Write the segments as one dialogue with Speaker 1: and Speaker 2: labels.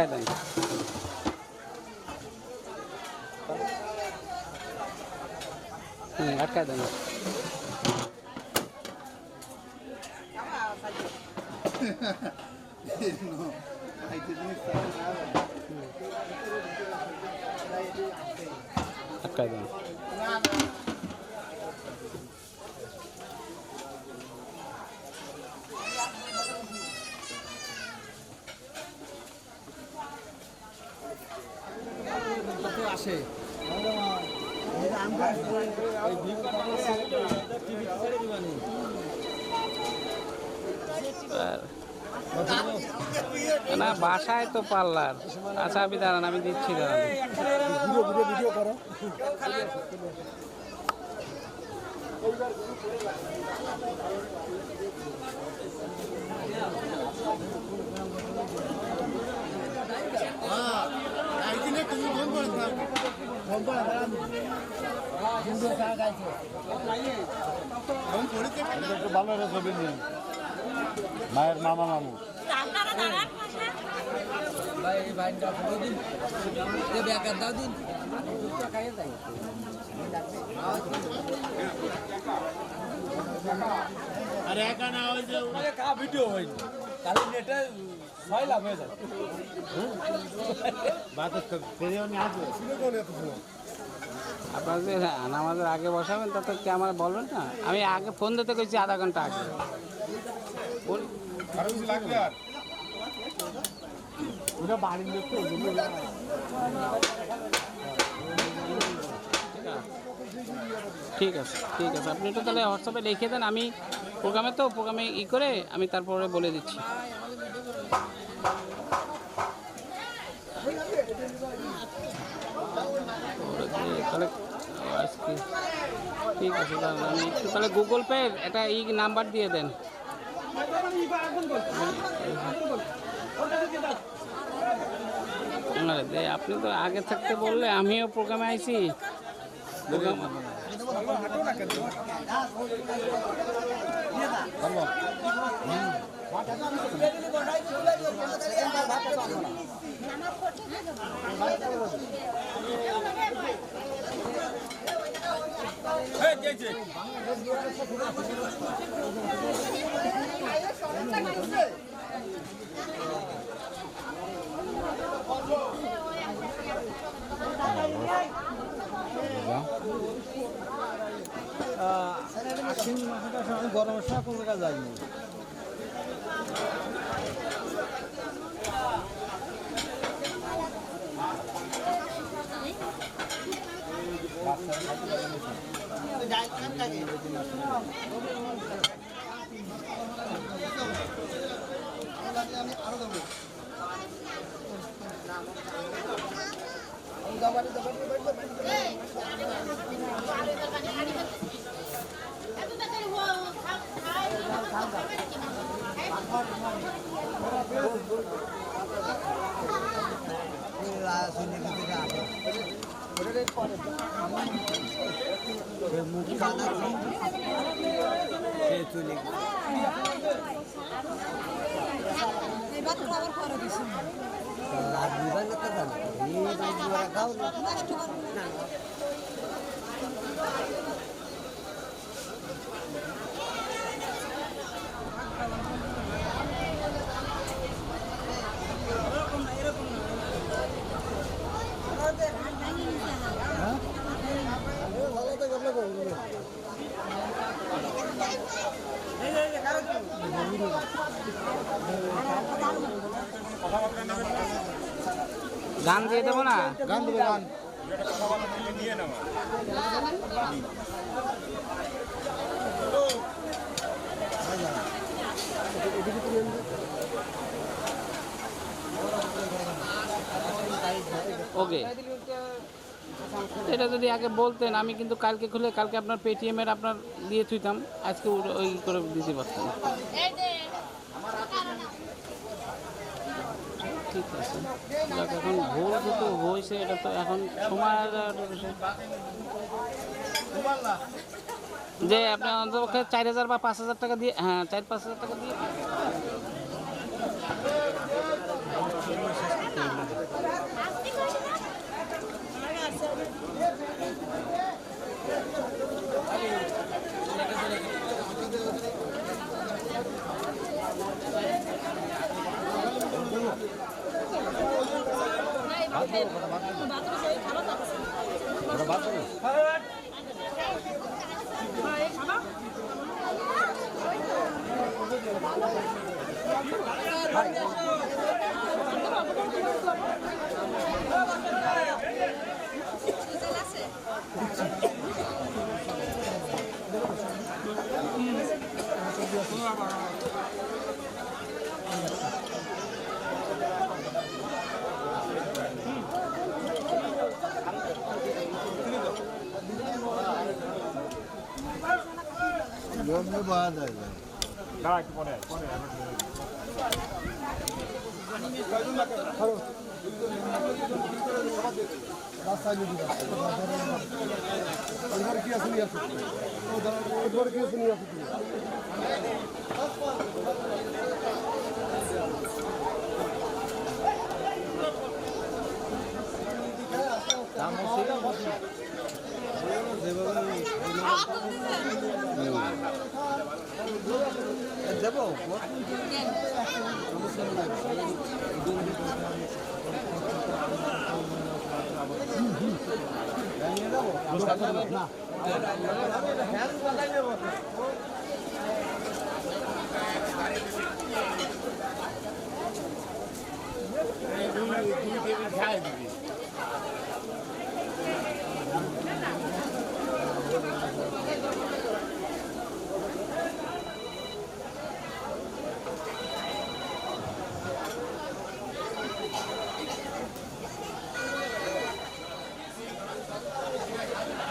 Speaker 1: আটকায় দেন। আটকায় দেন। আটকায় দেন।
Speaker 2: আসে
Speaker 1: না বাসায় তো পার্লার। আচ্ছা আপনি দাঁড়ান, আমি দিচ্ছি, দাঁড়ান।
Speaker 2: ভিডিও করো। ভালো ছবি নিন, মায়ের মামা মামু।
Speaker 3: আরে একা না ওই যে কা ভিডিও হয়নি তাহলে নেটে ছয় লাভ হয়ে যায়।
Speaker 1: আপনার যে নামাজের আগে বসাবেন তাতে কি আমার বলবেন না? আমি আগে ফোন দিতে কইছি আধা ঘন্টা আগে। ঠিক আছে, ঠিক আছে, আপনি একটু তাহলে হোয়াটসঅ্যাপে লিখে দেন। আমি প্রোগ্রামে করে আমি তারপরে বলে দিচ্ছি। তাহলে আজকে ঠিক আছে, তাহলে আমি একটু তাহলে গুগল পে একটা নাম্বার দিয়ে দেন। আপনি তো আগে থাকতে বললে, আমিও প্রোগ্রামে আইছি।
Speaker 2: আশ্বিন মাসের সময় গরমের সময় কোনো জায়গায় যায়নি। গান দিয়ে দেবো না? গান দেবে, গান
Speaker 1: ওকে, এটা যদি আগে বলতেন আমি কিন্তু কালকে খুলে কালকে আপনার পেটিএমের আপনার দিয়ে থুইতাম, আজকে ওই করে দিতে পারতাম। ঠিক আছে, এখন ভুল দুটো হয়েছে, এটা তো এখন সময় যে আপনার অন্তপক্ষে 4000 বা 5000 টাকা দিয়ে, হ্যাঁ 4-5 হাজার টাকা দিয়ে
Speaker 2: ওটা বাদ দেবো। ধন্যবাদ। কি আছে নিয়ে আসো, কি আছে নিয়ে আসো। দেবো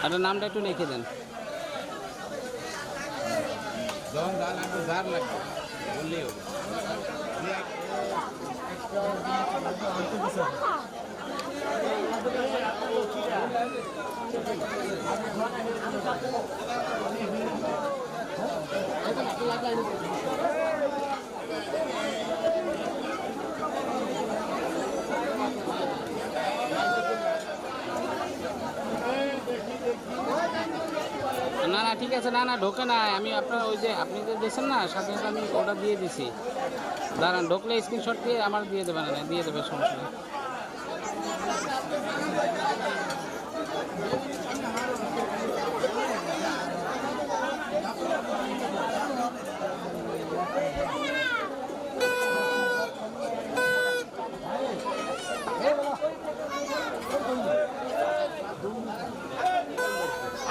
Speaker 1: আর নামটা একটু লিখে দেন।
Speaker 2: যখন গান একটু ধার লাগবে বললেই হবে।
Speaker 1: না না ঠিক আছে, না না ঢোকে না। আমি আপনার ওই যে আপনি যে দিয়েছেন না সাথে সাথে আমি ওটা দিয়ে দিছি। দাঁড়ান, ঢোকলে স্ক্রিনশট দিয়ে আমার দিয়ে দেবেন, না দিয়ে দেবে, সমস্যা নেই।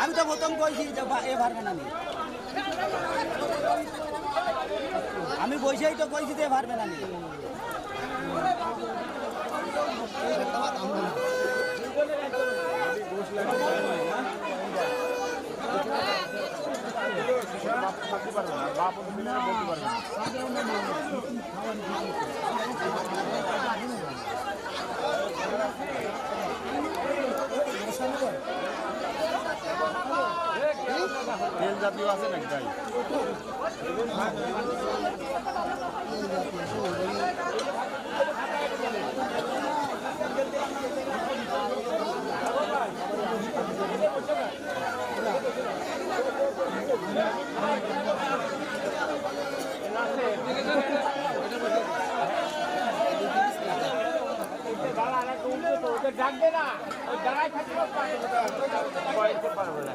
Speaker 4: আমি তো প্রথম কইছি যে এ পারবে না। আমি বসেই তো কইছি যে পারবে না।
Speaker 2: তেল জাতীয় আছে নাকি তাই?
Speaker 3: ডাকবে না, ওই দাঁড়াই থাকতে পারবে না।